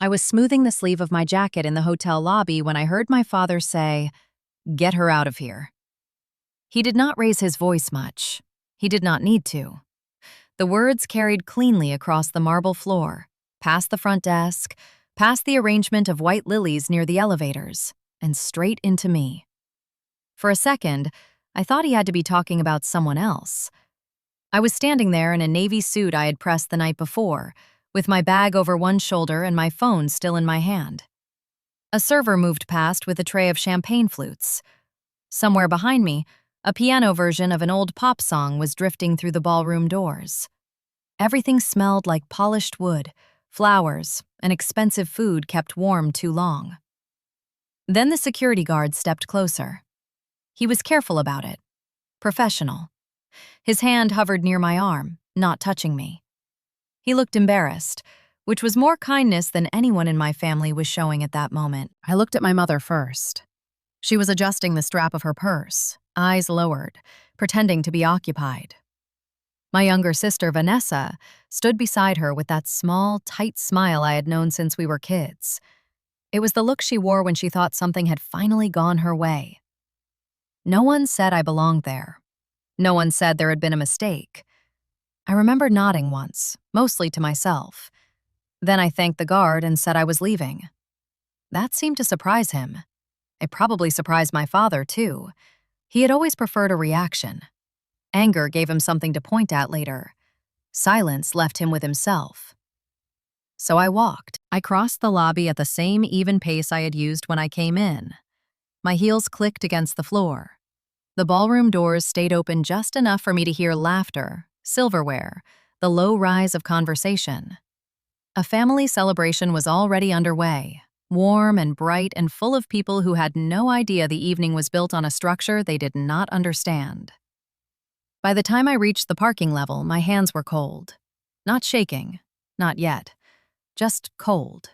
I was smoothing the sleeve of my jacket in the hotel lobby when I heard my father say, "Get her out of here." He did not raise his voice much. He did not need to. The words carried cleanly across the marble floor, past the front desk, past the arrangement of white lilies near the elevators, and straight into me. For a second, I thought he had to be talking about someone else. I was standing there in a navy suit I had pressed the night before, with my bag over one shoulder and my phone still in my hand. A server moved past with a tray of champagne flutes. Somewhere behind me, a piano version of an old pop song was drifting through the ballroom doors. Everything smelled like polished wood, flowers, and expensive food kept warm too long. Then the security guard stepped closer. He was careful about it. Professional. His hand hovered near my arm, not touching me. He looked embarrassed, which was more kindness than anyone in my family was showing at that moment. I looked at my mother first. She was adjusting the strap of her purse, eyes lowered, pretending to be occupied. My younger sister, Vanessa, stood beside her with that small, tight smile I had known since we were kids. It was the look she wore when she thought something had finally gone her way. No one said I belonged there. No one said there had been a mistake. I remember nodding once, mostly to myself. Then I thanked the guard and said I was leaving. That seemed to surprise him. It probably surprised my father, too. He had always preferred a reaction. Anger gave him something to point at later. Silence left him with himself. So I walked. I crossed the lobby at the same even pace I had used when I came in. My heels clicked against the floor. The ballroom doors stayed open just enough for me to hear laughter, silverware, the low rise of conversation. A family celebration was already underway, warm and bright and full of people who had no idea the evening was built on a structure they did not understand. By the time I reached the parking level, my hands were cold. Not shaking, not yet, just cold.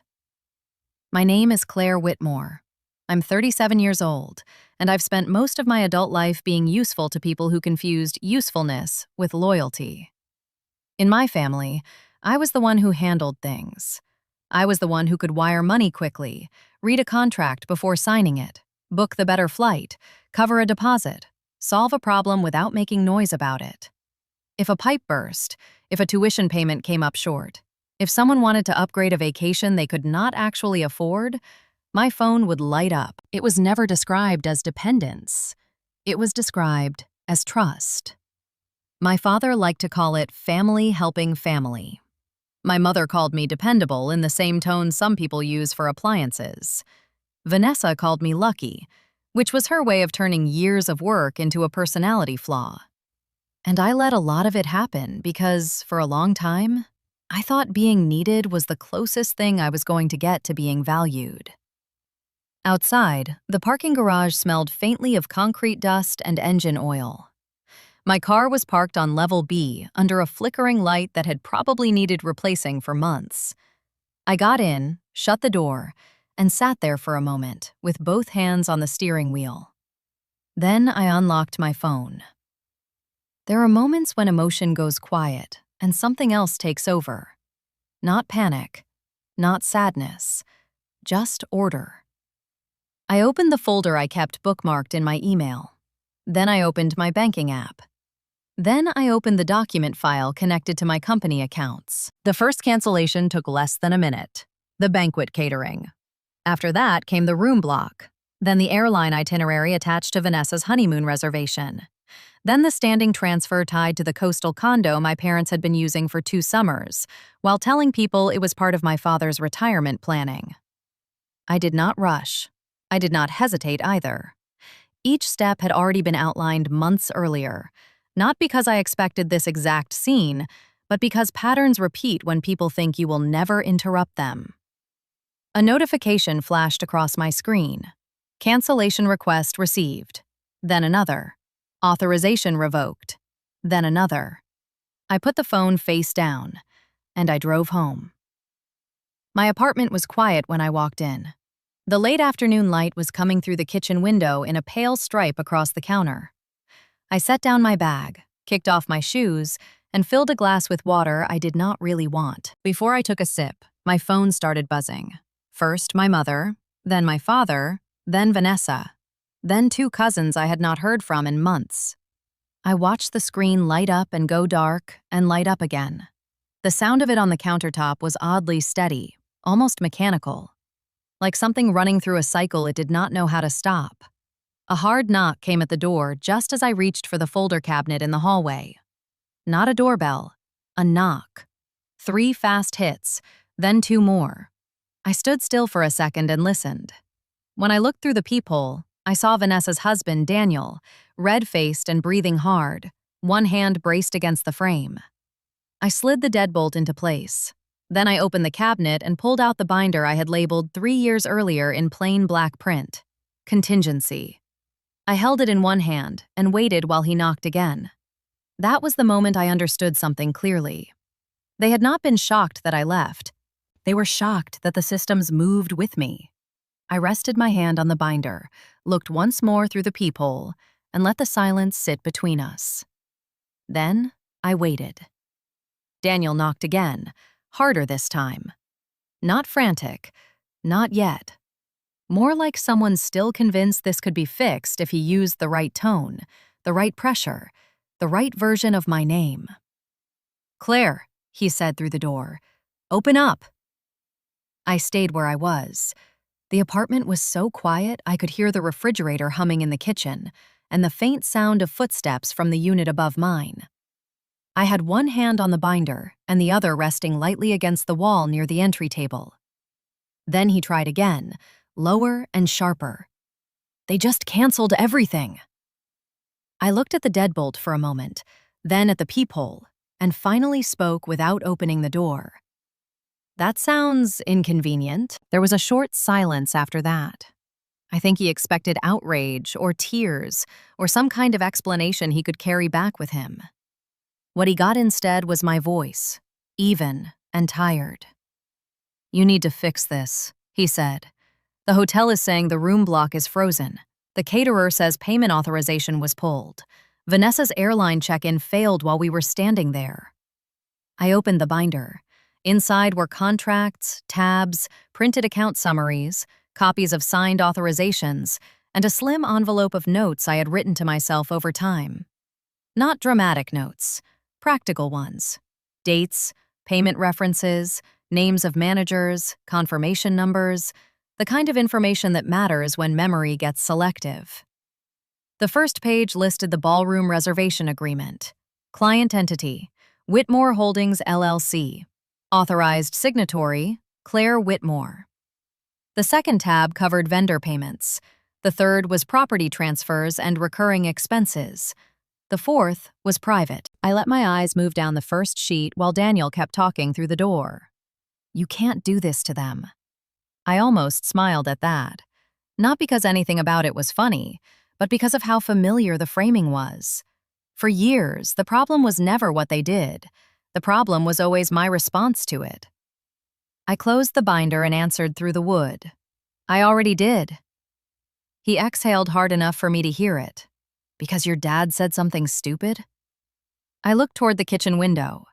My name is Claire Whitmore. I'm 37 years old, and I've spent most of my adult life being useful to people who confused usefulness with loyalty. In my family, I was the one who handled things. I was the one who could wire money quickly, read a contract before signing it, book the better flight, cover a deposit, solve a problem without making noise about it. If a pipe burst, if a tuition payment came up short, if someone wanted to upgrade a vacation they could not actually afford, my phone would light up. It was never described as dependence. It was described as trust. My father liked to call it family helping family. My mother called me dependable in the same tone some people use for appliances. Vanessa called me lucky, which was her way of turning years of work into a personality flaw. And I let a lot of it happen because, for a long time, I thought being needed was the closest thing I was going to get to being valued. Outside, the parking garage smelled faintly of concrete dust and engine oil. My car was parked on level B under a flickering light that had probably needed replacing for months. I got in, shut the door, and sat there for a moment with both hands on the steering wheel. Then I unlocked my phone. There are moments when emotion goes quiet and something else takes over. Not panic, not sadness, just order. I opened the folder I kept bookmarked in my email. Then I opened my banking app. Then I opened the document file connected to my company accounts. The first cancellation took less than a minute. The banquet catering. After that came the room block. Then the airline itinerary attached to Vanessa's honeymoon reservation. Then the standing transfer tied to the coastal condo my parents had been using for 2 summers, while telling people it was part of my father's retirement planning. I did not rush. I did not hesitate either. Each step had already been outlined months earlier, not because I expected this exact scene, but because patterns repeat when people think you will never interrupt them. A notification flashed across my screen. Cancellation request received. Then another. Authorization revoked. Then another. I put the phone face down, and I drove home. My apartment was quiet when I walked in. The late afternoon light was coming through the kitchen window in a pale stripe across the counter. I set down my bag, kicked off my shoes, and filled a glass with water I did not really want. Before I took a sip, My phone started buzzing. First my mother, then my father, then Vanessa, then two cousins I had not heard from in months. I watched the screen light up and go dark and light up again. The sound of it on the countertop was oddly steady, almost mechanical, like something running through a cycle it did not know how to stop. A hard knock came at the door just as I reached for the folder cabinet in the hallway. Not a doorbell, a knock. 3 fast hits, then 2 more. I stood still for a second and listened. When I looked through the peephole, I saw Vanessa's husband, Daniel, red-faced and breathing hard, one hand braced against the frame. I slid the deadbolt into place. Then I opened the cabinet and pulled out the binder I had labeled 3 years earlier in plain black print. Contingency. I held it in one hand and waited while he knocked again. That was the moment I understood something clearly. They had not been shocked that I left. They were shocked that the systems moved with me. I rested my hand on the binder, looked once more through the peephole, and let the silence sit between us. Then I waited. Daniel knocked again, harder this time. Not frantic, not yet. More like someone still convinced this could be fixed if he used the right tone, the right pressure, the right version of my name. "Claire," he said through the door, "open up." I stayed where I was. The apartment was so quiet I could hear the refrigerator humming in the kitchen and the faint sound of footsteps from the unit above mine. I had one hand on the binder and the other resting lightly against the wall near the entry table. Then he tried again, lower and sharper. "They just canceled everything." I looked at the deadbolt for a moment, then at the peephole, and finally spoke without opening the door. "That sounds inconvenient." There was a short silence after that. I think he expected outrage or tears or some kind of explanation he could carry back with him. What he got instead was my voice, even and tired. "You need to fix this," he said. "The hotel is saying the room block is frozen. The caterer says payment authorization was pulled. Vanessa's airline check-in failed while we were standing there." I opened the binder. Inside were contracts, tabs, printed account summaries, copies of signed authorizations, and a slim envelope of notes I had written to myself over time. Not dramatic notes, practical ones. Dates, payment references, names of managers, confirmation numbers, the kind of information that matters when memory gets selective. The first page listed the ballroom reservation agreement. Client entity, Whitmore Holdings LLC. Authorized signatory, Claire Whitmore. The second tab covered vendor payments. The third was property transfers and recurring expenses. The fourth was private. I let my eyes move down the first sheet while Daniel kept talking through the door. "You can't do this to them." I almost smiled at that. Not because anything about it was funny, but because of how familiar the framing was. For years, the problem was never what they did. The problem was always my response to it. I closed the binder and answered through the wood. "I already did." He exhaled hard enough for me to hear it. "Because your dad said something stupid?" I looked toward the kitchen window.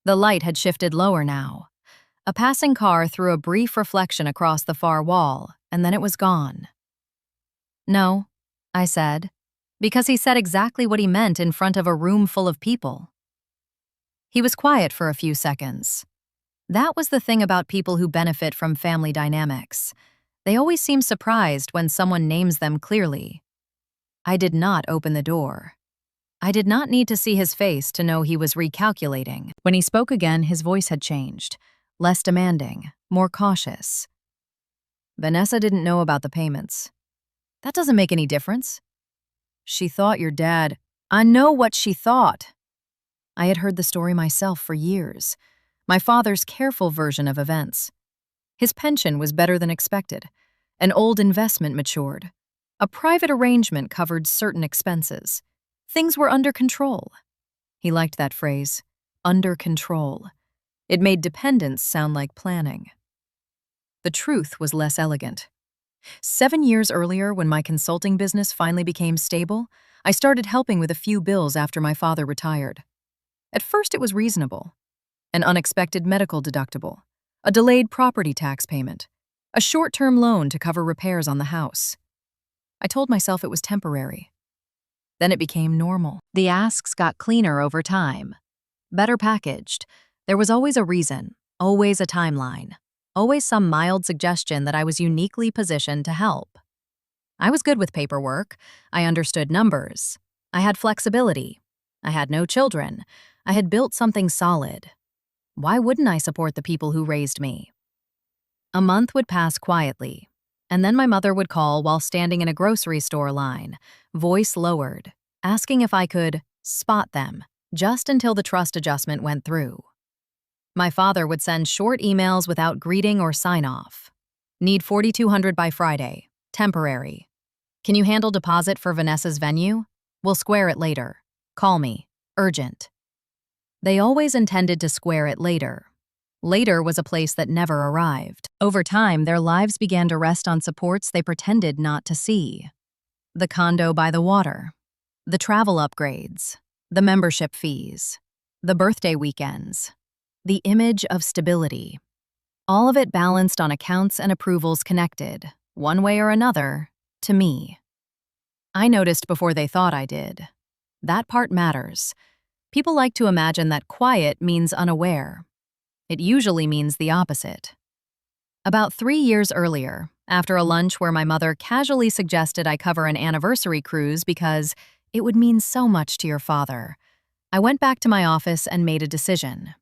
The light had shifted lower now. A passing car threw a brief reflection across the far wall, and then it was gone. "No," I said, because he said exactly what he meant in front of a room full of people. He was quiet for a few seconds. That was the thing about people who benefit from family dynamics. They always seem surprised when someone names them clearly. I did not open the door. I did not need to see his face to know he was recalculating. When he spoke again, his voice had changed. Less demanding, more cautious. "Vanessa didn't know about the payments. That doesn't make any difference. She thought your dad—" "I know what she thought." I had heard the story myself for years. My father's careful version of events. His pension was better than expected. An old investment matured. A private arrangement covered certain expenses. Things were under control. He liked that phrase, under control. It made dependence sound like planning. The truth was less elegant. 7 years earlier, when my consulting business finally became stable, I started helping with a few bills after my father retired. At first it was reasonable. An unexpected medical deductible, a delayed property tax payment, a short-term loan to cover repairs on the house. I told myself it was temporary. Then it became normal. The asks got cleaner over time, better packaged. There was always a reason, always a timeline, always some mild suggestion that I was uniquely positioned to help. I was good with paperwork. I understood numbers. I had flexibility. I had no children. I had built something solid. Why wouldn't I support the people who raised me? A month would pass quietly, and then my mother would call while standing in a grocery store line, voice lowered, asking if I could spot them, just until the trust adjustment went through. My father would send short emails without greeting or sign-off. Need $4,200 by Friday. Temporary. Can you handle deposit for Vanessa's venue? We'll square it later. Call me. Urgent. They always intended to square it later. Later was a place that never arrived. Over time, their lives began to rest on supports they pretended not to see. The condo by the water. The travel upgrades. The membership fees. The birthday weekends. The image of stability. All of it balanced on accounts and approvals connected, one way or another, to me. I noticed before they thought I did. That part matters. People like to imagine that quiet means unaware. It usually means the opposite. About 3 years earlier, after a lunch where my mother casually suggested I cover an anniversary cruise because it would mean so much to your father, I went back to my office and made a decision.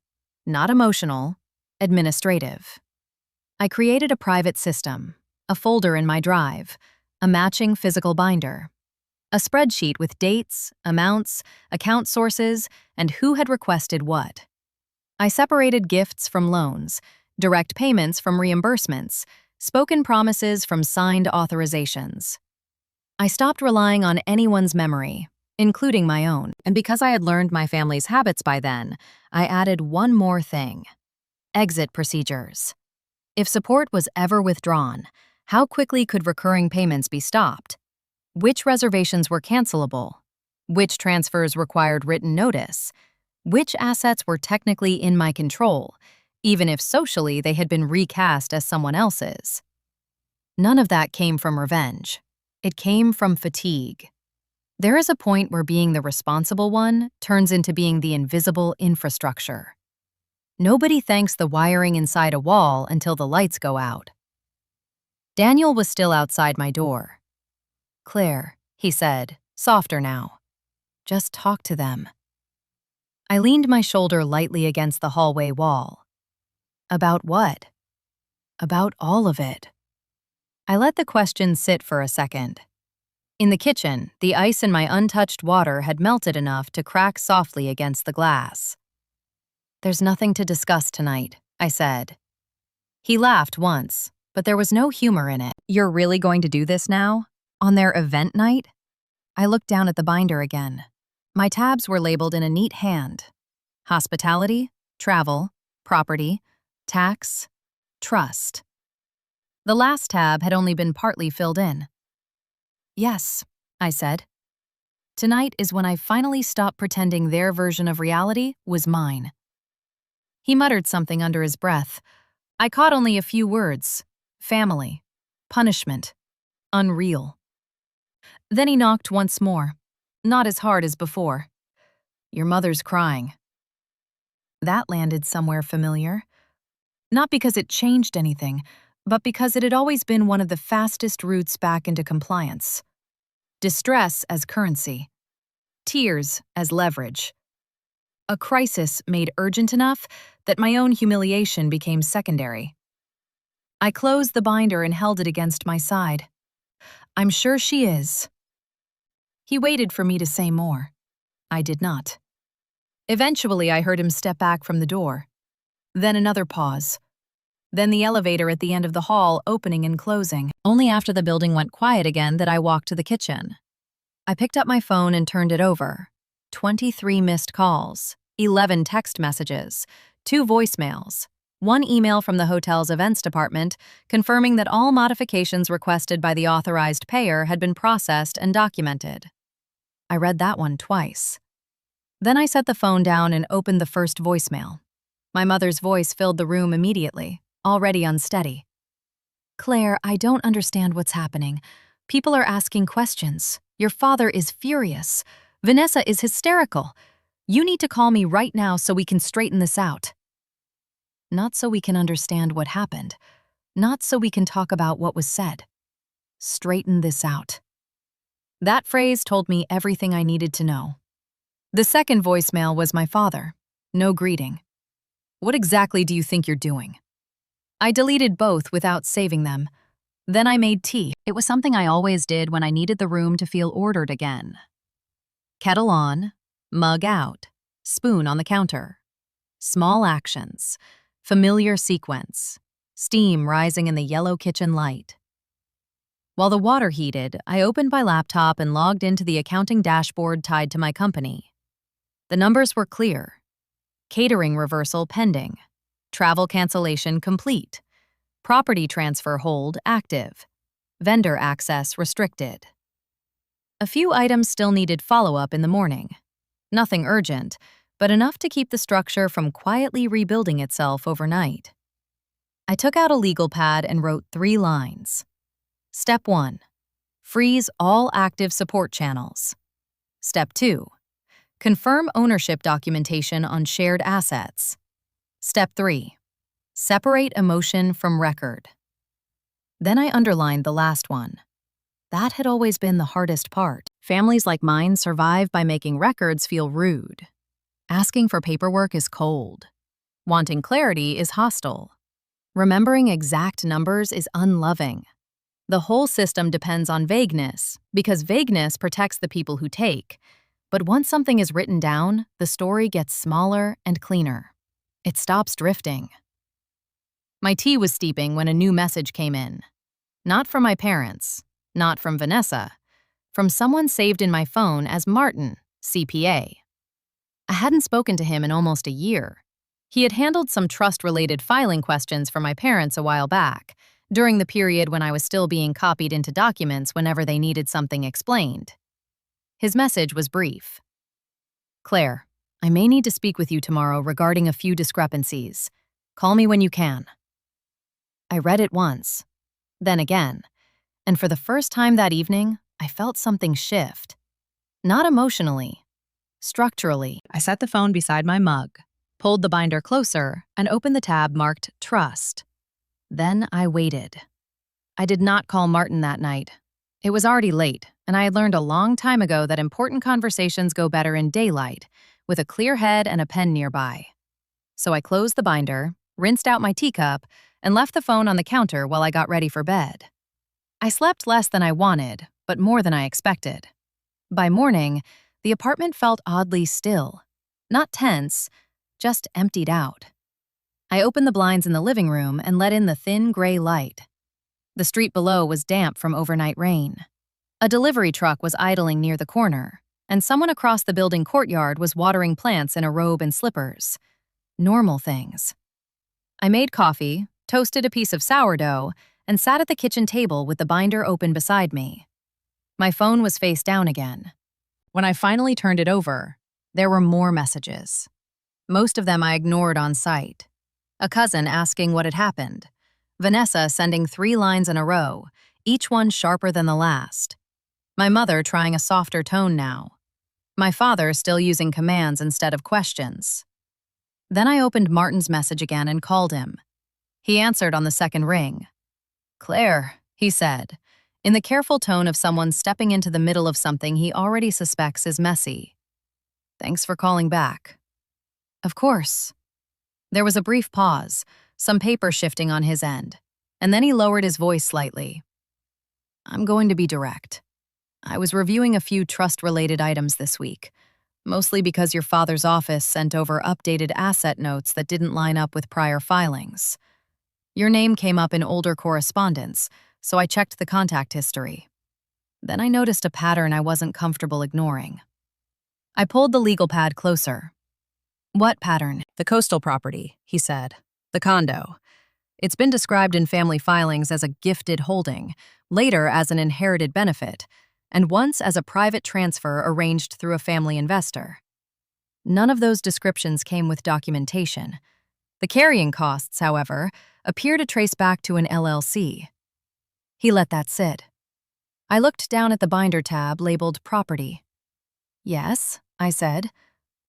Not emotional, administrative. I created a private system, a folder in my drive, a matching physical binder, a spreadsheet with dates, amounts, account sources, and who had requested what. I separated gifts from loans, direct payments from reimbursements, spoken promises from signed authorizations. I stopped relying on anyone's memory, including my own, and because I had learned my family's habits by then, I added one more thing: exit procedures. If support was ever withdrawn, how quickly could recurring payments be stopped? Which reservations were cancelable? Which transfers required written notice? Which assets were technically in my control, even if socially they had been recast as someone else's? None of that came from revenge. It came from fatigue. There is a point where being the responsible one turns into being the invisible infrastructure. Nobody thanks the wiring inside a wall until the lights go out. Daniel was still outside my door. "Claire," he said, softer now. "Just talk to them." I leaned my shoulder lightly against the hallway wall. About what? About all of it. I let the question sit for a second. In the kitchen, the ice in my untouched water had melted enough to crack softly against the glass. "There's nothing to discuss tonight," I said. He laughed once, but there was no humor in it. "You're really going to do this now? On their event night?" I looked down at the binder again. My tabs were labeled in a neat hand. Hospitality, travel, property, tax, trust. The last tab had only been partly filled in. "Yes," I said. "Tonight is when I finally stopped pretending their version of reality was mine." He muttered something under his breath. I caught only a few words: family, punishment, unreal. Then he knocked once more, not as hard as before. "Your mother's crying." That landed somewhere familiar. Not because it changed anything, but because it had always been one of the fastest routes back into compliance. Distress as currency. Tears as leverage. A crisis made urgent enough that my own humiliation became secondary. I closed the binder and held it against my side. "I'm sure she is." He waited for me to say more. I did not. Eventually, I heard him step back from the door. Then another pause. Then the elevator at the end of the hall opening and closing. Only after the building went quiet again did I walk to the kitchen. I picked up my phone and turned it over. 23 missed calls, 11 text messages, 2 voicemails, 1 email from the hotel's events department confirming that all modifications requested by the authorized payer had been processed and documented. I read that one twice. Then I set the phone down and opened the first voicemail. My mother's voice filled the room immediately. already unsteady. Claire, I don't understand what's happening. People are asking questions. Your father is furious. Vanessa is hysterical. You need to call me right now so we can straighten this out. Not so we can understand what happened. Not so we can talk about what was said. Straighten this out. That phrase told me everything I needed to know. The second voicemail was my father. No greeting. What exactly do you think you're doing? I deleted both without saving them. Then I made tea. It was something I always did when I needed the room to feel ordered again. Kettle on, mug out, spoon on the counter. Small actions, familiar sequence, steam rising in the yellow kitchen light. While the water heated, I opened my laptop and logged into the accounting dashboard tied to my company. The numbers were clear. Catering reversal pending. Travel cancellation complete. Property transfer hold active. Vendor access restricted. A few items still needed follow-up in the morning. Nothing urgent, but enough to keep the structure from quietly rebuilding itself overnight. I took out a legal pad and wrote 3 lines. Step 1. Freeze all active support channels. Step 2. Confirm ownership documentation on shared assets. Step 3. Separate emotion from record. Then I underlined the last one. That had always been the hardest part. Families like mine survive by making records feel rude. Asking for paperwork is cold. Wanting clarity is hostile. Remembering exact numbers is unloving. The whole system depends on vagueness, because vagueness protects the people who take. But once something is written down, the story gets smaller and cleaner. It stops drifting. My tea was steeping when a new message came in. Not from my parents, not from Vanessa, from someone saved in my phone as Martin, CPA. I hadn't spoken to him in almost a year. He had handled some trust-related filing questions for my parents a while back, during the period when I was still being copied into documents whenever they needed something explained. His message was brief. Claire, I may need to speak with you tomorrow regarding a few discrepancies. Call me when you can. I read it once, then again, and for the first time that evening, I felt something shift. Not emotionally, structurally. I set the phone beside my mug, pulled the binder closer, and opened the tab marked Trust. Then I waited. I did not call Martin that night. It was already late, and I had learned a long time ago that important conversations go better in daylight, with a clear head and a pen nearby. So I closed the binder, rinsed out my teacup, and left the phone on the counter while I got ready for bed. I slept less than I wanted, but more than I expected. By morning, the apartment felt oddly still. Not tense, just emptied out. I opened the blinds in the living room and let in the thin gray light. The street below was damp from overnight rain. A delivery truck was idling near the corner, and someone across the building courtyard was watering plants in a robe and slippers. Normal things. I made coffee, toasted a piece of sourdough, and sat at the kitchen table with the binder open beside me. My phone was face down again. When I finally turned it over, there were more messages. Most of them I ignored on sight. A cousin asking what had happened. Vanessa sending 3 lines in a row, each one sharper than the last. My mother trying a softer tone now. My father still using commands instead of questions. Then I opened Martin's message again and called him. He answered on the second ring. Claire, he said, in the careful tone of someone stepping into the middle of something he already suspects is messy. Thanks for calling back. Of course. There was a brief pause, some paper shifting on his end, and then he lowered his voice slightly. I'm going to be direct. I was reviewing a few trust-related items this week, mostly because your father's office sent over updated asset notes that didn't line up with prior filings. Your name came up in older correspondence, so I checked the contact history. Then I noticed a pattern I wasn't comfortable ignoring. I pulled the legal pad closer. What pattern? The coastal property, he said. The condo. It's been described in family filings as a gifted holding, later as an inherited benefit, and once as a private transfer arranged through a family investor. None of those descriptions came with documentation. The carrying costs, however, appear to trace back to an LLC. He let that sit. I looked down at the binder tab labeled Property. Yes, I said.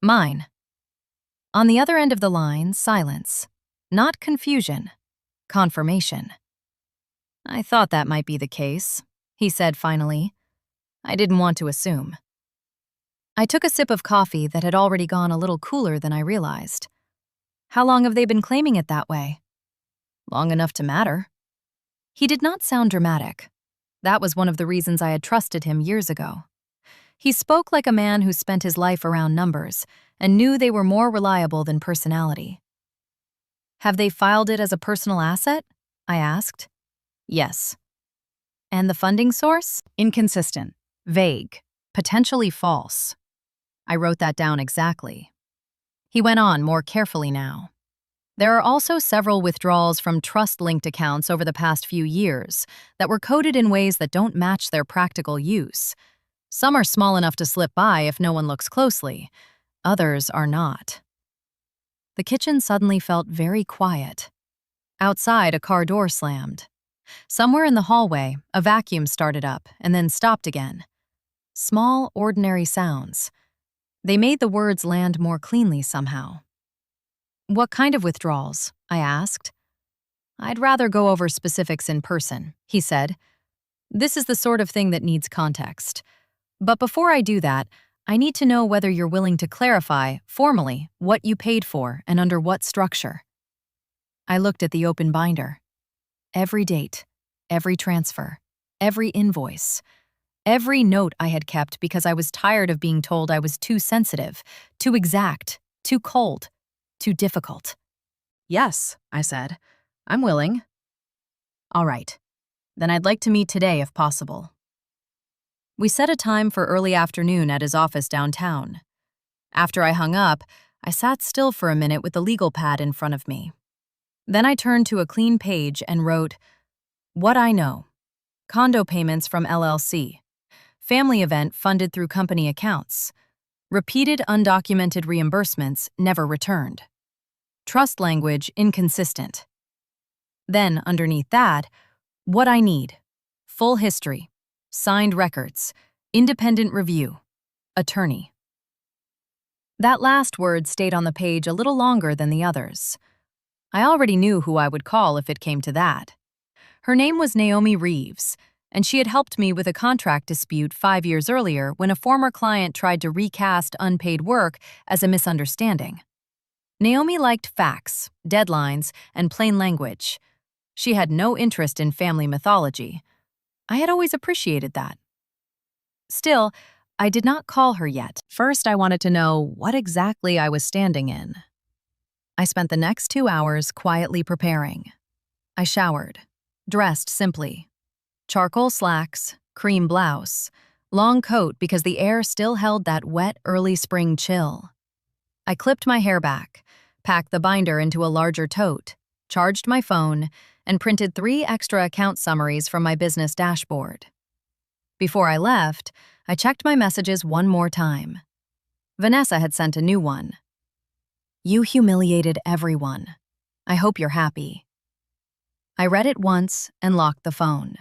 Mine. On the other end of the line, silence. Not confusion. Confirmation. I thought that might be the case, he said finally. I didn't want to assume. I took a sip of coffee that had already gone a little cooler than I realized. How long have they been claiming it that way? Long enough to matter. He did not sound dramatic. That was one of the reasons I had trusted him years ago. He spoke like a man who spent his life around numbers and knew they were more reliable than personality. Have they filed it as a personal asset? I asked. Yes. And the funding source? Inconsistent, vague, potentially false. I wrote that down exactly. He went on more carefully now. There are also several withdrawals from trust-linked accounts over the past few years that were coded in ways that don't match their practical use. Some are small enough to slip by if no one looks closely. Others are not. The kitchen suddenly felt very quiet. Outside, a car door slammed. Somewhere in the hallway, a vacuum started up and then stopped again. Small, ordinary sounds. They made the words land more cleanly somehow. What kind of withdrawals? I asked. I'd rather go over specifics in person, he said. This is the sort of thing that needs context. But before I do that, I need to know whether you're willing to clarify, formally, what you paid for and under what structure. I looked at the open binder. Every date, every transfer, every invoice, every note I had kept because I was tired of being told I was too sensitive, too exact, too cold, too difficult. Yes, I said. I'm willing. All right. Then I'd like to meet today if possible. We set a time for early afternoon at his office downtown. After I hung up, I sat still for a minute with the legal pad in front of me. Then I turned to a clean page and wrote, What I know. Condo payments from LLC. Family event funded through company accounts. Repeated undocumented reimbursements never returned. Trust language inconsistent. Then, underneath that, what I need. Full history. Signed records. Independent review. Attorney. That last word stayed on the page a little longer than the others. I already knew who I would call if it came to that. Her name was Naomi Reeves, and she had helped me with a contract dispute 5 years earlier when a former client tried to recast unpaid work as a misunderstanding. Naomi liked facts, deadlines, and plain language. She had no interest in family mythology. I had always appreciated that. Still, I did not call her yet. First, I wanted to know what exactly I was standing in. I spent the next 2 hours quietly preparing. I showered, dressed simply. Charcoal slacks, cream blouse, long coat because the air still held that wet early spring chill. I clipped my hair back, packed the binder into a larger tote, charged my phone, and printed 3 extra account summaries from my business dashboard. Before I left, I checked my messages one more time. Vanessa had sent a new one. You humiliated everyone. I hope you're happy. I read it once and locked the phone.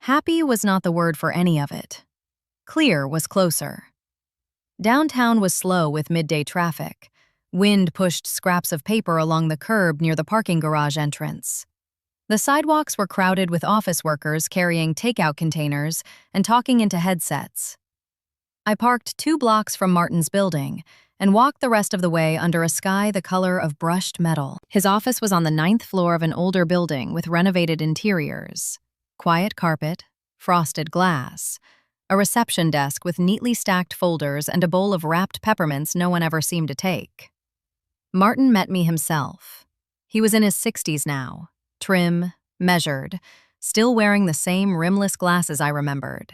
Happy was not the word for any of it. Clear was closer. Downtown was slow with midday traffic. Wind pushed scraps of paper along the curb near the parking garage entrance. The sidewalks were crowded with office workers carrying takeout containers and talking into headsets. I parked 2 blocks from Martin's building and walked the rest of the way under a sky the color of brushed metal. His office was on the 9th floor of an older building with renovated interiors. Quiet carpet, frosted glass, a reception desk with neatly stacked folders and a bowl of wrapped peppermints no one ever seemed to take. Martin met me himself. He was in his 60s now, trim, measured, still wearing the same rimless glasses I remembered.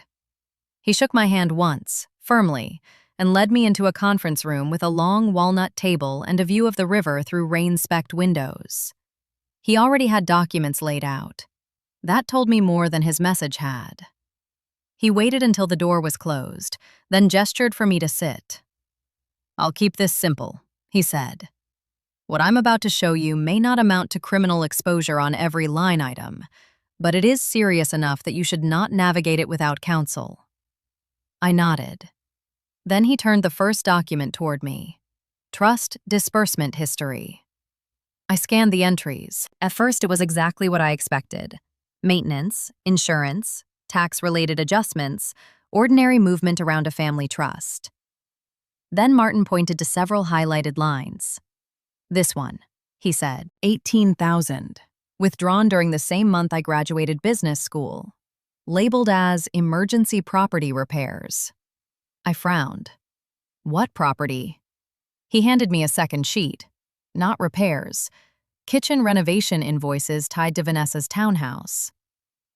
He shook my hand once, firmly, and led me into a conference room with a long walnut table and a view of the river through rain-specked windows. He already had documents laid out. That told me more than his message had. He waited until the door was closed, then gestured for me to sit. I'll keep this simple, he said. What I'm about to show you may not amount to criminal exposure on every line item, but it is serious enough that you should not navigate it without counsel." I nodded. Then he turned the first document toward me. Trust disbursement history. I scanned the entries. At first, it was exactly what I expected. Maintenance, insurance, tax-related adjustments, ordinary movement around a family trust. Then Martin pointed to several highlighted lines. "This one," he said, "18,000, withdrawn during the same month I graduated business school, labeled as emergency property repairs." I frowned. "What property?" He handed me a second sheet. Not repairs. Kitchen renovation invoices tied to Vanessa's townhouse.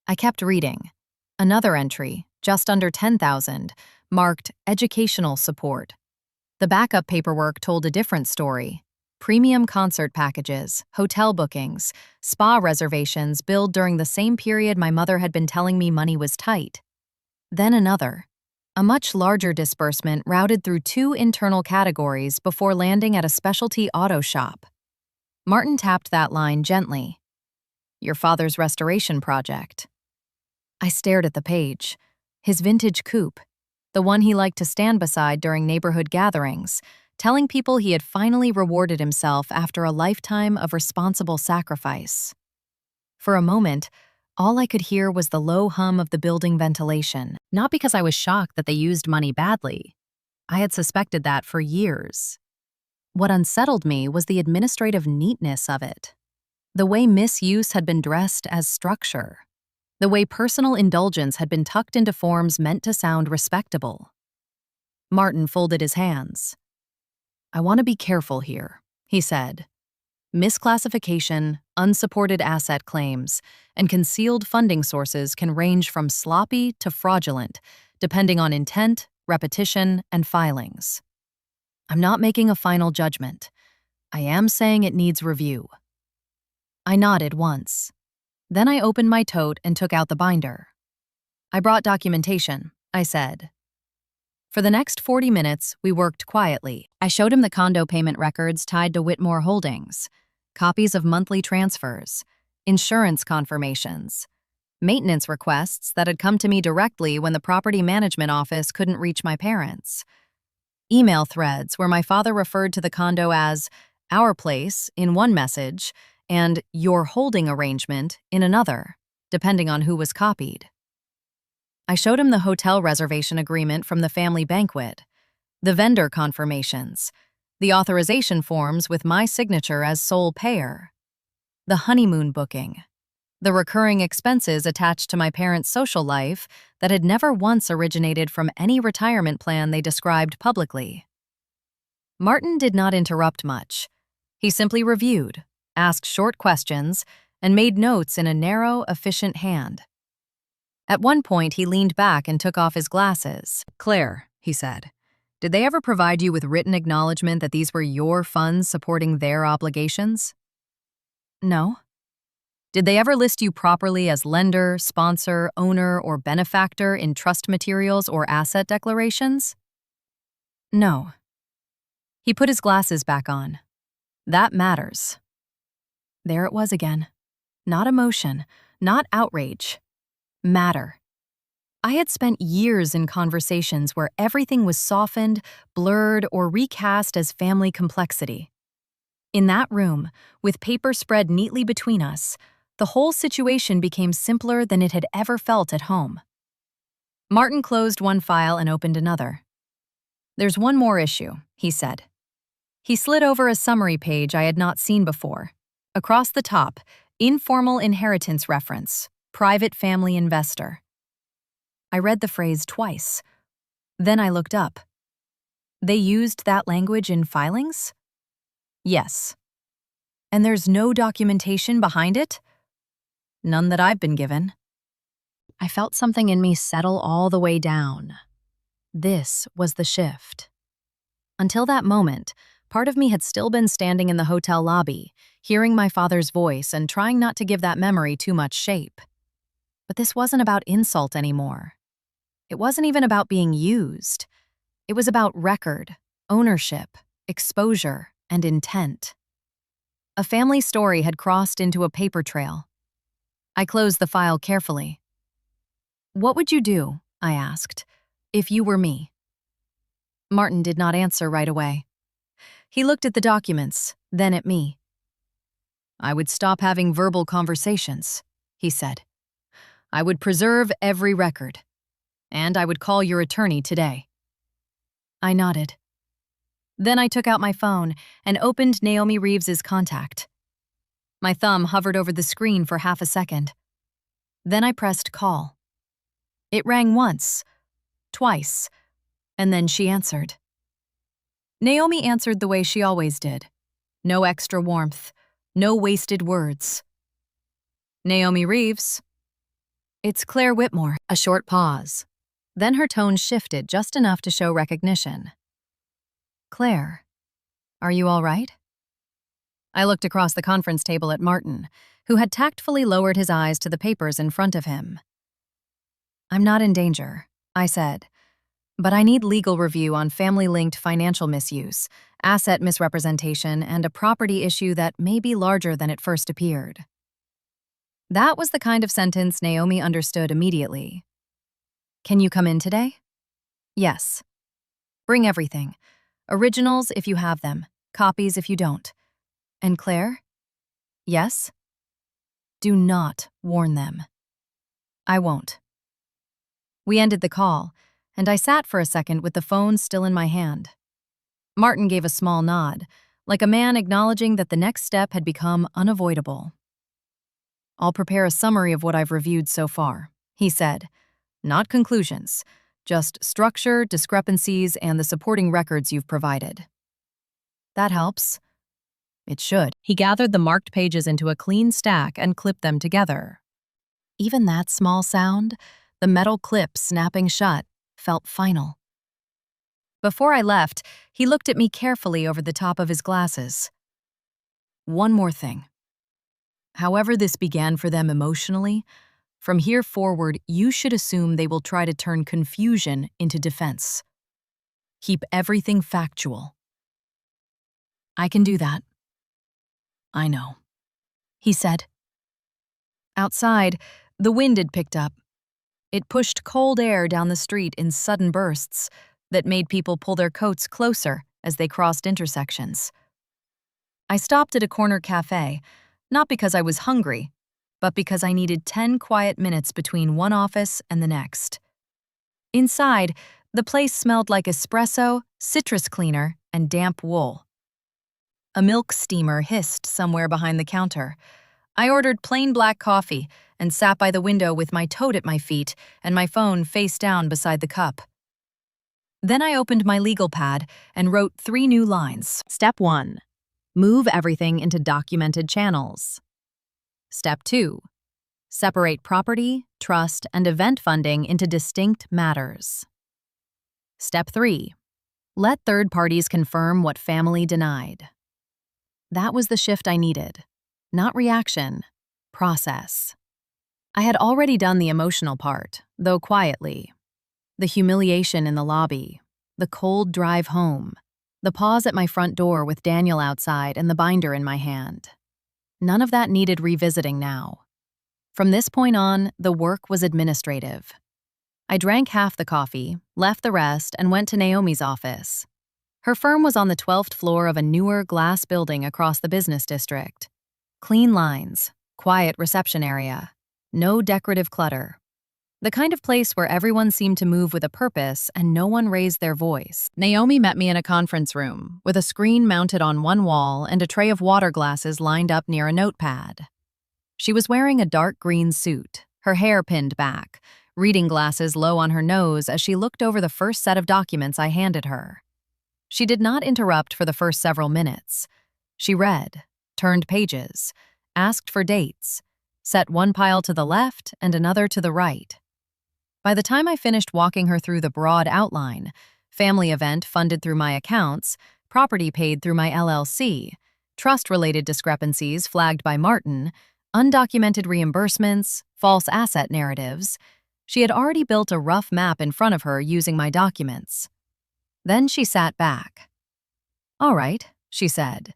I kept reading. Another entry, just under 10,000, marked educational support. The backup paperwork told a different story. Premium concert packages, hotel bookings, spa reservations billed during the same period my mother had been telling me money was tight. Then another. A much larger disbursement routed through 2 internal categories before landing at a specialty auto shop. Martin tapped that line gently. "Your father's restoration project." I stared at the page. His vintage coupe, the one he liked to stand beside during neighborhood gatherings, telling people he had finally rewarded himself after a lifetime of responsible sacrifice. For a moment, all I could hear was the low hum of the building ventilation, not because I was shocked that they used money badly. I had suspected that for years. What unsettled me was the administrative neatness of it. The way misuse had been dressed as structure. The way personal indulgence had been tucked into forms meant to sound respectable. Martin folded his hands. "I want to be careful here," he said. "Misclassification, unsupported asset claims, and concealed funding sources can range from sloppy to fraudulent, depending on intent, repetition, and filings. I'm not making a final judgment. I am saying it needs review." I nodded once. Then I opened my tote and took out the binder. "I brought documentation," I said. For the next 40 minutes, we worked quietly. I showed him the condo payment records tied to Whitmore Holdings, copies of monthly transfers, insurance confirmations, maintenance requests that had come to me directly when the property management office couldn't reach my parents, email threads where my father referred to the condo as "our place" in one message and "your holding arrangement" in another, depending on who was copied. I showed him the hotel reservation agreement from the family banquet, the vendor confirmations, the authorization forms with my signature as sole payer, the honeymoon booking, the recurring expenses attached to my parents' social life that had never once originated from any retirement plan they described publicly. Martin did not interrupt much. He simply reviewed, asked short questions, and made notes in a narrow, efficient hand. At one point, he leaned back and took off his glasses. "Claire," he said, "did they ever provide you with written acknowledgement that these were your funds supporting their obligations?" "No." "Did they ever list you properly as lender, sponsor, owner, or benefactor in trust materials or asset declarations?" "No." He put his glasses back on. "That matters." There it was again. Not emotion, not outrage. Matter. I had spent years in conversations where everything was softened, blurred, or recast as family complexity. In that room, with paper spread neatly between us, the whole situation became simpler than it had ever felt at home. Martin closed one file and opened another. "There's one more issue," he said. He slid over a summary page I had not seen before. Across the top, informal inheritance reference, private family investor. I read the phrase twice. Then I looked up. They used that language in filings? Yes. And there's no documentation behind it? None that I've been given. I felt something in me settle all the way down. This was the shift. Until that moment, part of me had still been standing in the hotel lobby, hearing my father's voice and trying not to give that memory too much shape. But this wasn't about insult anymore. It wasn't even about being used. It was about record, ownership, exposure, and intent. A family story had crossed into a paper trail. I closed the file carefully. "What would you do," I asked, "if you were me?" Martin did not answer right away. He looked at the documents, then at me. "I would stop having verbal conversations," he said. "I would preserve every record. And I would call your attorney today." I nodded. Then I took out my phone and opened Naomi Reeves's contact. My thumb hovered over the screen for half a second. Then I pressed call. It rang once, twice, and then she answered. Naomi answered the way she always did. No extra warmth, no wasted words. "Naomi Reeves." "It's Claire Whitmore." A short pause. Then her tone shifted just enough to show recognition. "Claire, are you all right?" I looked across the conference table at Martin, who had tactfully lowered his eyes to the papers in front of him. "I'm not in danger," I said, "but I need legal review on family-linked financial misuse, asset misrepresentation, and a property issue that may be larger than it first appeared." That was the kind of sentence Naomi understood immediately. "Can you come in today?" "Yes." "Bring everything. Originals if you have them, copies if you don't. And Claire?" "Yes?" "Do not warn them." "I won't." We ended the call, and I sat for a second with the phone still in my hand. Martin gave a small nod, like a man acknowledging that the next step had become unavoidable. "I'll prepare a summary of what I've reviewed so far," he said. "Not conclusions, just structure, discrepancies, and the supporting records you've provided." "That helps." "It should." He gathered the marked pages into a clean stack and clipped them together. Even that small sound, the metal clip snapping shut, felt final. Before I left, he looked at me carefully over the top of his glasses. "One more thing. However this began for them emotionally, from here forward, you should assume they will try to turn confusion into defense. Keep everything factual." "I can do that." "I know," he said. Outside, the wind had picked up. It pushed cold air down the street in sudden bursts that made people pull their coats closer as they crossed intersections. I stopped at a corner cafe, not because I was hungry, but because I needed 10 quiet minutes between one office and the next. Inside, the place smelled like espresso, citrus cleaner, and damp wool. A milk steamer hissed somewhere behind the counter. I ordered plain black coffee and sat by the window with my tote at my feet and my phone face down beside the cup. Then I opened my legal pad and wrote 3 new lines. Step 1. Move everything into documented channels. Step 2. Separate property, trust, and event funding into distinct matters. Step 3. Let third parties confirm what family denied. That was the shift I needed. Not reaction, process. I had already done the emotional part, though quietly. The humiliation in the lobby, the cold drive home, the pause at my front door with Daniel outside and the binder in my hand. None of that needed revisiting now. From this point on, the work was administrative. I drank half the coffee, left the rest, and went to Naomi's office. Her firm was on the 12th floor of a newer glass building across the business district. Clean lines, quiet reception area, no decorative clutter. The kind of place where everyone seemed to move with a purpose and no one raised their voice. Naomi met me in a conference room, with a screen mounted on one wall and a tray of water glasses lined up near a notepad. She was wearing a dark green suit, her hair pinned back, reading glasses low on her nose as she looked over the first set of documents I handed her. She did not interrupt for the first several minutes. She read, turned pages, asked for dates, set one pile to the left and another to the right. By the time I finished walking her through the broad outline, family event funded through my accounts, property paid through my LLC, trust-related discrepancies flagged by Martin, undocumented reimbursements, false asset narratives, she had already built a rough map in front of her using my documents. Then she sat back. "All right," she said.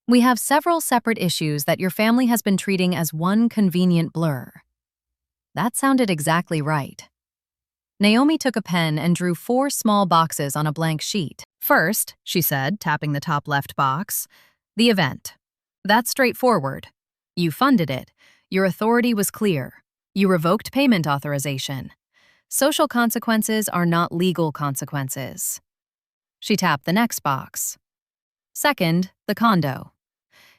We have several separate issues that your family has been treating as one convenient blur. That sounded exactly right. Naomi took a pen and drew 4 small boxes on a blank sheet. First, she said, tapping the top left box, the event. That's straightforward. You funded it. Your authority was clear. You revoked payment authorization. Social consequences are not legal consequences. She tapped the next box. Second, the condo.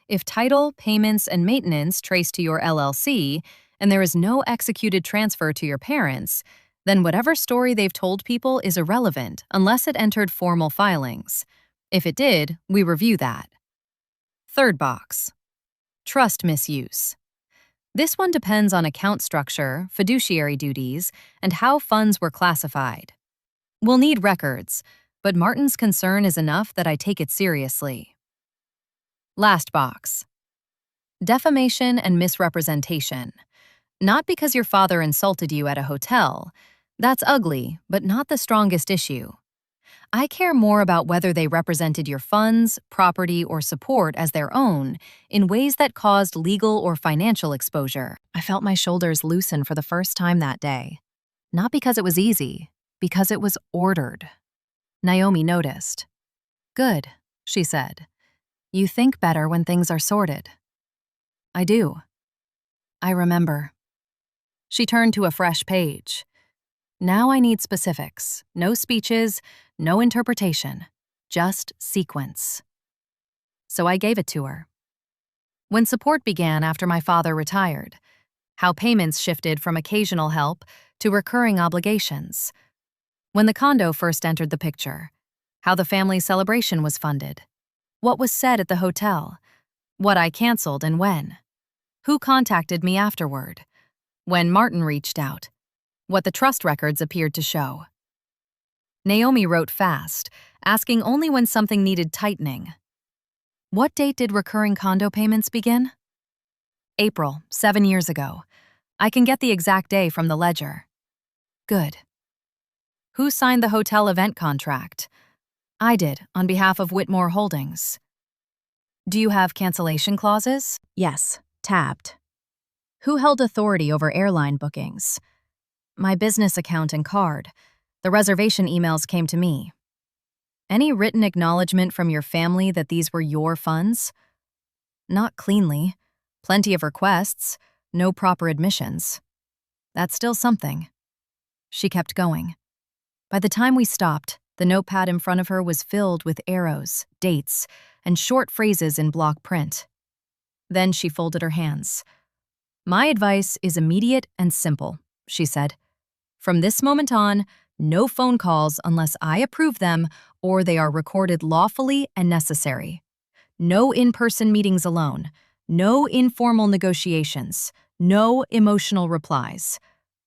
If title, payments, and maintenance trace to your LLC, and there is no executed transfer to your parents, then whatever story they've told people is irrelevant unless it entered formal filings. If it did, we review that. Third box. Trust misuse. This one depends on account structure, fiduciary duties, and how funds were classified. We'll need records, but Martin's concern is enough that I take it seriously. Last box. Defamation and misrepresentation. Not because your father insulted you at a hotel. That's ugly, but not the strongest issue. I care more about whether they represented your funds, property, or support as their own in ways that caused legal or financial exposure. I felt my shoulders loosen for the first time that day. Not because it was easy, because it was ordered. Naomi noticed. Good, she said. You think better when things are sorted. I do. I remember. She turned to a fresh page. Now I need specifics. No speeches, no interpretation. Just sequence. So I gave it to her. When support began after my father retired, how payments shifted from occasional help to recurring obligations. When the condo first entered the picture, how the family celebration was funded, what was said at the hotel, what I canceled and when, who contacted me afterward, when Martin reached out, what the trust records appeared to show. Naomi wrote fast, asking only when something needed tightening. What date did recurring condo payments begin? April, 7 years ago. I can get the exact day from the ledger. Good. Who signed the hotel event contract? I did, on behalf of Whitmore Holdings. Do you have cancellation clauses? Yes, tabbed. Who held authority over airline bookings? My business account and card. The reservation emails came to me. Any written acknowledgement from your family that these were your funds? Not cleanly. Plenty of requests, no proper admissions. That's still something. She kept going. By the time we stopped, the notepad in front of her was filled with arrows, dates, and short phrases in block print. Then she folded her hands. My advice is immediate and simple, she said. From this moment on, no phone calls unless I approve them or they are recorded lawfully and necessary. No in-person meetings alone. No informal negotiations. No emotional replies.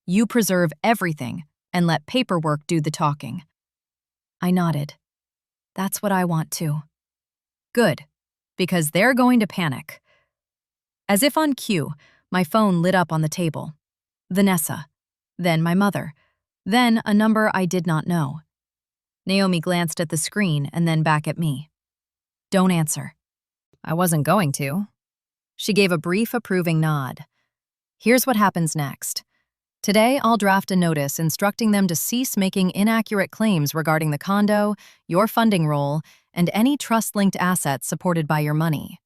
You preserve everything and let paperwork do the talking. I nodded. That's what I want too. Good, because they're going to panic. As if on cue, my phone lit up on the table. Vanessa. Then my mother. Then a number I did not know. Naomi glanced at the screen and then back at me. Don't answer. I wasn't going to. She gave a brief approving nod. Here's what happens next. Today, I'll draft a notice instructing them to cease making inaccurate claims regarding the condo, your funding role, and any trust-linked assets supported by your money.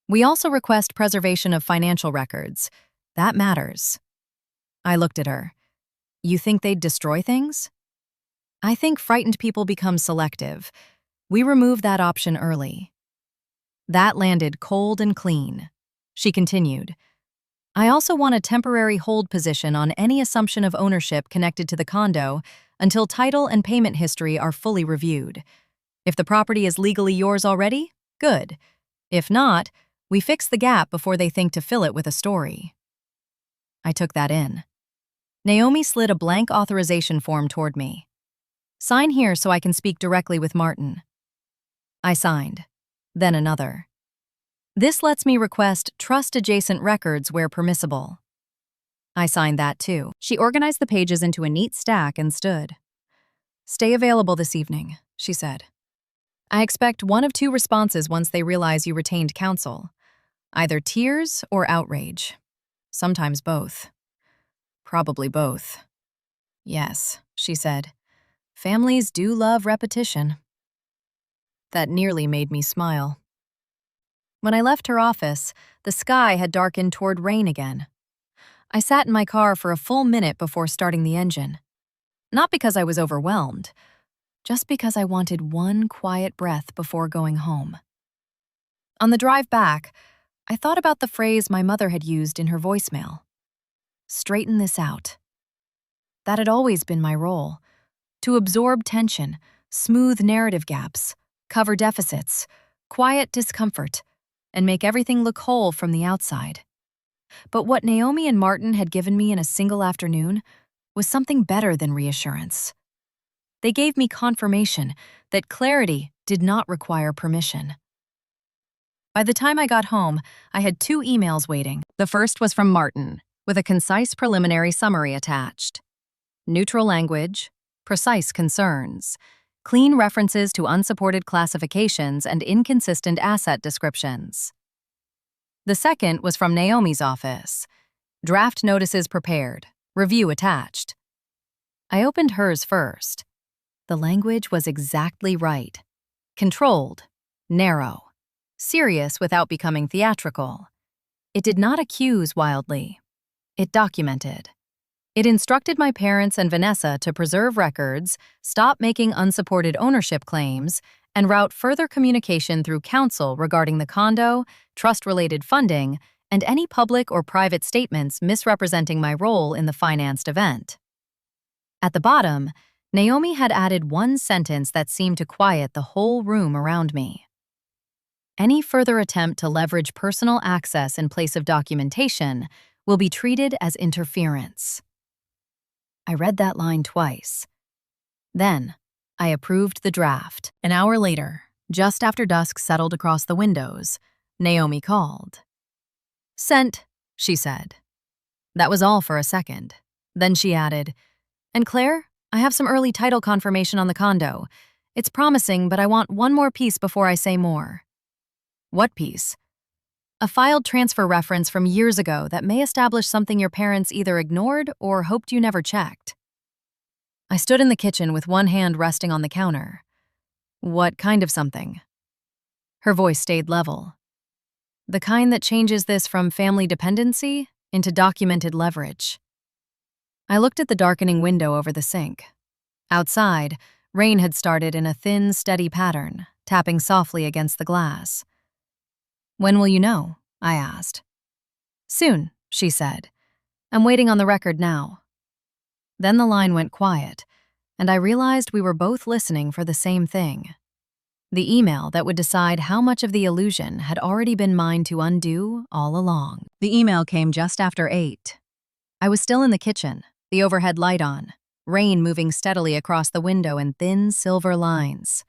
We also request preservation of financial records. That matters. I looked at her. You think they'd destroy things? I think frightened people become selective. We remove that option early. That landed cold and clean. She continued. I also want a temporary hold position on any assumption of ownership connected to the condo until title and payment history are fully reviewed. If the property is legally yours already, good. If not, we fix the gap before they think to fill it with a story. I took that in. Naomi slid a blank authorization form toward me. Sign here so I can speak directly with Martin. I signed. Then another. This lets me request trust-adjacent records where permissible. I signed that too. She organized the pages into a neat stack and stood. Stay available this evening, she said. I expect one of two responses once they realize you retained counsel. Either tears or outrage. Sometimes both. Probably both. Yes, she said. Families do love repetition. That nearly made me smile. When I left her office, the sky had darkened toward rain again. I sat in my car for a full minute before starting the engine. Not because I was overwhelmed, just because I wanted one quiet breath before going home. On the drive back, I thought about the phrase my mother had used in her voicemail. Straighten this out. That had always been my role. To absorb tension, smooth narrative gaps, cover deficits, quiet discomfort, and make everything look whole from the outside. But what Naomi and Martin had given me in a single afternoon was something better than reassurance. They gave me confirmation that clarity did not require permission. By the time I got home, I had 2 emails waiting. The first was from Martin, with a concise preliminary summary attached. Neutral language, precise concerns, clean references to unsupported classifications and inconsistent asset descriptions. The second was from Naomi's office. Draft notices prepared, review attached. I opened hers first. The language was exactly right. Controlled, narrow, serious without becoming theatrical. It did not accuse wildly. It documented. It instructed my parents and Vanessa to preserve records, stop making unsupported ownership claims, and route further communication through counsel regarding the condo, trust-related funding, and any public or private statements misrepresenting my role in the financed event. At the bottom, Naomi had added one sentence that seemed to quiet the whole room around me. Any further attempt to leverage personal access in place of documentation will be treated as interference. I read that line twice. Then, I approved the draft. An hour later, just after dusk settled across the windows, Naomi called. Sent, she said. That was all for a second. Then she added, And Claire, I have some early title confirmation on the condo. It's promising, but I want one more piece before I say more. What piece? A filed transfer reference from years ago that may establish something your parents either ignored or hoped you never checked. I stood in the kitchen with one hand resting on the counter. What kind of something? Her voice stayed level. The kind that changes this from family dependency into documented leverage. I looked at the darkening window over the sink. Outside, rain had started in a thin, steady pattern, tapping softly against the glass. When will you know? I asked. Soon, she said. I'm waiting on the record now. Then the line went quiet, and I realized we were both listening for the same thing. The email that would decide how much of the illusion had already been mine to undo all along. The email came just after 8. I was still in the kitchen, the overhead light on, rain moving steadily across the window in thin silver lines.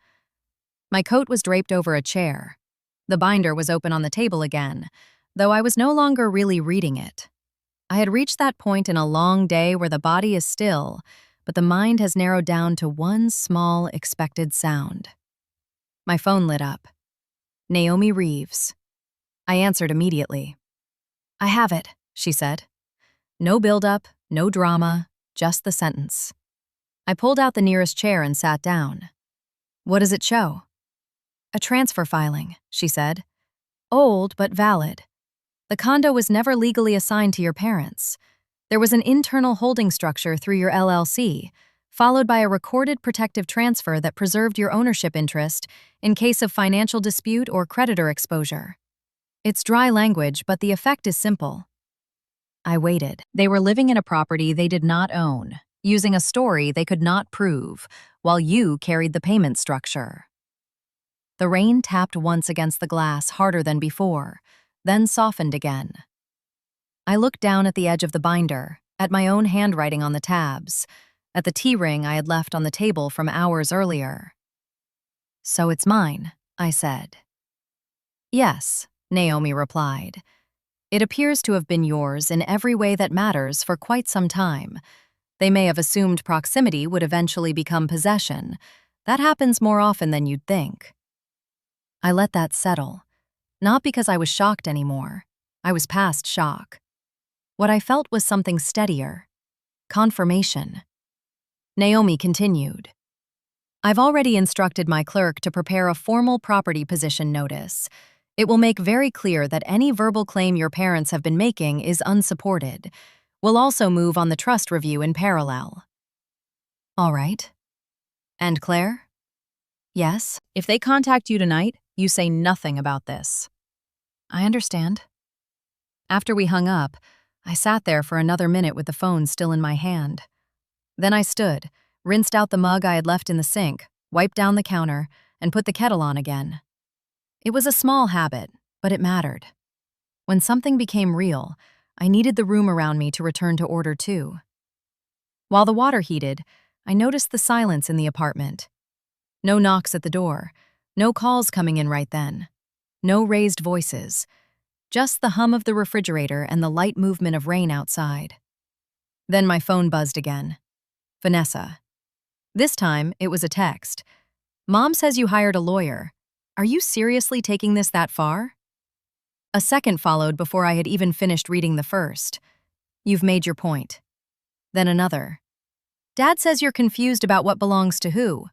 My coat was draped over a chair. The binder was open on the table again, though I was no longer really reading it. I had reached that point in a long day where the body is still, but the mind has narrowed down to one small, expected sound. My phone lit up. Naomi Reeves. I answered immediately. I have it, she said. No build-up, no drama, just the sentence. I pulled out the nearest chair and sat down. What does it show? A transfer filing, she said. Old but valid. The condo was never legally assigned to your parents. There was an internal holding structure through your LLC, followed by a recorded protective transfer that preserved your ownership interest in case of financial dispute or creditor exposure. It's dry language, but the effect is simple. I waited. They were living in a property they did not own, using a story they could not prove, while you carried the payment structure. The rain tapped once against the glass harder than before, then softened again. I looked down at the edge of the binder, at my own handwriting on the tabs, at the tea ring I had left on the table from hours earlier. So it's mine, I said. Yes, Naomi replied. It appears to have been yours in every way that matters for quite some time. They may have assumed proximity would eventually become possession. That happens more often than you'd think. I let that settle, not because I was shocked anymore. I was past shock. What I felt was something steadier. Confirmation. Naomi continued. I've already instructed my clerk to prepare a formal property position notice. It will make very clear that any verbal claim your parents have been making is unsupported. We'll also move on the trust review in parallel. All right. And Claire? Yes. If they contact you tonight, you say nothing about this. I understand. After we hung up, I sat there for another minute with the phone still in my hand. Then I stood, rinsed out the mug I had left in the sink, wiped down the counter, and put the kettle on again. It was a small habit, but it mattered. When something became real, I needed the room around me to return to order too. While the water heated, I noticed the silence in the apartment. No knocks at the door, no calls coming in right then, no raised voices, just the hum of the refrigerator and the light movement of rain outside. Then my phone buzzed again. Vanessa. This time, it was a text. Mom says you hired a lawyer. Are you seriously taking this that far? A second followed before I had even finished reading the first. You've made your point. Then another. Dad says you're confused about what belongs to who.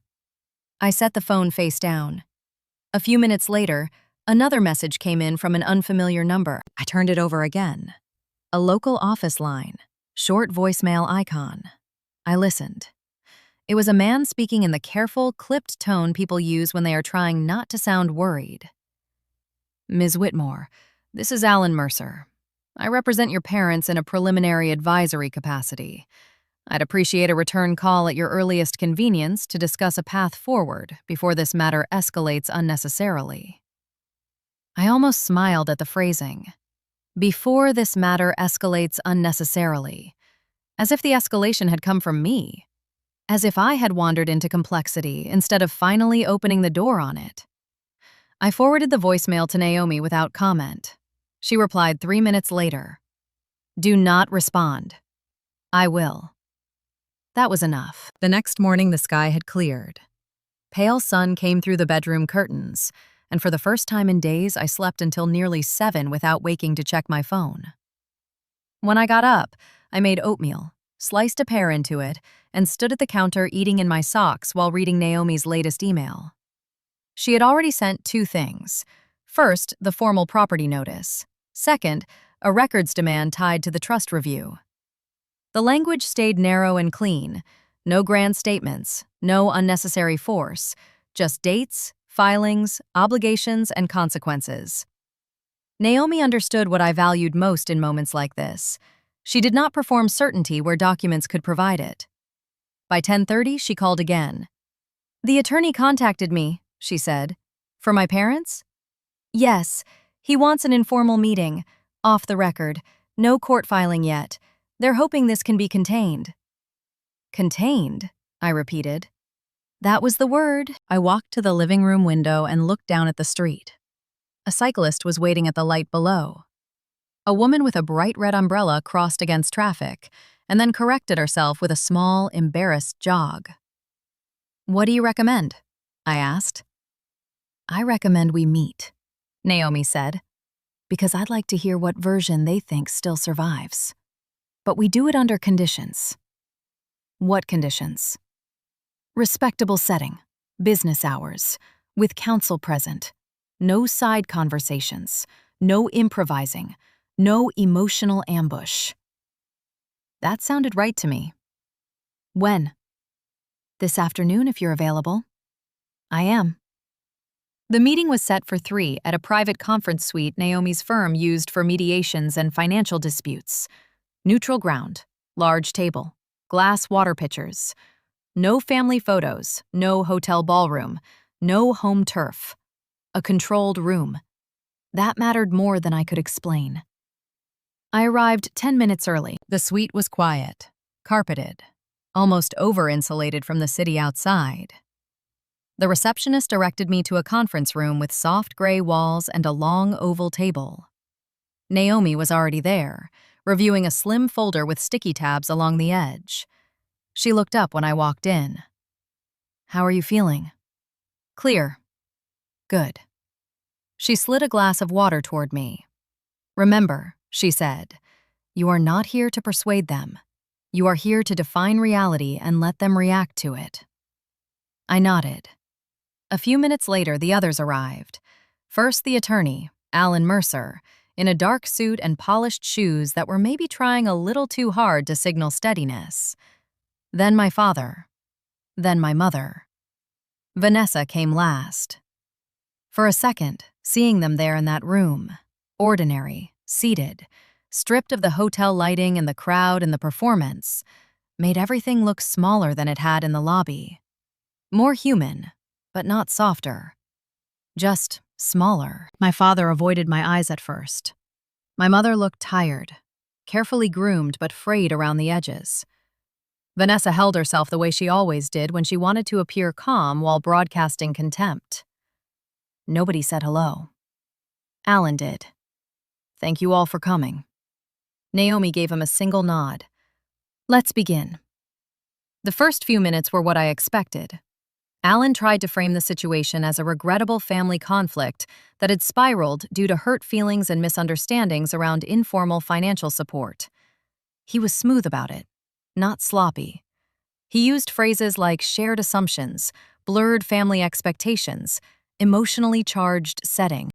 I set the phone face down. A few minutes later, another message came in from an unfamiliar number. I turned it over again. A local office line, short voicemail icon. I listened. It was a man speaking in the careful, clipped tone people use when they are trying not to sound worried. Ms. Whitmore, this is Alan Mercer. I represent your parents in a preliminary advisory capacity. I'd appreciate a return call at your earliest convenience to discuss a path forward before this matter escalates unnecessarily. I almost smiled at the phrasing. Before this matter escalates unnecessarily. As if the escalation had come from me. As if I had wandered into complexity instead of finally opening the door on it. I forwarded the voicemail to Naomi without comment. She replied 3 minutes later. Do not respond. I will. That was enough. The next morning, the sky had cleared. Pale sun came through the bedroom curtains, and for the first time in days, I slept until nearly 7 without waking to check my phone. When I got up, I made oatmeal, sliced a pear into it, and stood at the counter eating in my socks while reading Naomi's latest email. She had already sent 2 things. First, the formal property notice. Second, a records demand tied to the trust review. The language stayed narrow and clean. No grand statements, no unnecessary force, just dates, filings, obligations, and consequences. Naomi understood what I valued most in moments like this. She did not perform certainty where documents could provide it. By 10:30, she called again. The attorney contacted me, she said. For my parents? Yes. He wants an informal meeting. Off the record. No court filing yet. They're hoping this can be contained. Contained? I repeated. That was the word. I walked to the living room window and looked down at the street. A cyclist was waiting at the light below. A woman with a bright red umbrella crossed against traffic and then corrected herself with a small, embarrassed jog. What do you recommend? I asked. I recommend we meet, Naomi said, because I'd like to hear what version they think still survives. But we do it under conditions. What conditions? Respectable setting, business hours, with counsel present, no side conversations, no improvising, no emotional ambush. That sounded right to me. When? This afternoon, if you're available. I am. The meeting was set for 3 at a private conference suite Naomi's firm used for mediations and financial disputes. Neutral ground, large table, glass water pitchers. No family photos, no hotel ballroom, no home turf. A controlled room. That mattered more than I could explain. I arrived 10 minutes early. The suite was quiet, carpeted, almost over-insulated from the city outside. The receptionist directed me to a conference room with soft gray walls and a long oval table. Naomi was already there, reviewing a slim folder with sticky tabs along the edge. She looked up when I walked in. How are you feeling? Clear. Good. She slid a glass of water toward me. "Remember," she said, "you are not here to persuade them. You are here to define reality and let them react to it." I nodded. A few minutes later, the others arrived. First, the attorney, Alan Mercer, in a dark suit and polished shoes that were maybe trying a little too hard to signal steadiness. Then my father. Then my mother. Vanessa came last. For a second, seeing them there in that room, ordinary, seated, stripped of the hotel lighting and the crowd and the performance, made everything look smaller than it had in the lobby. More human, but not softer. Just smaller. My father avoided my eyes at first. My mother looked tired, carefully groomed but frayed around the edges. Vanessa held herself the way she always did when she wanted to appear calm while broadcasting contempt. Nobody said hello. Alan did. "Thank you all for coming." Naomi gave him a single nod. "Let's begin." The first few minutes were what I expected. Alan tried to frame the situation as a regrettable family conflict that had spiraled due to hurt feelings and misunderstandings around informal financial support. He was smooth about it, not sloppy. He used phrases like shared assumptions, blurred family expectations, emotionally charged setting.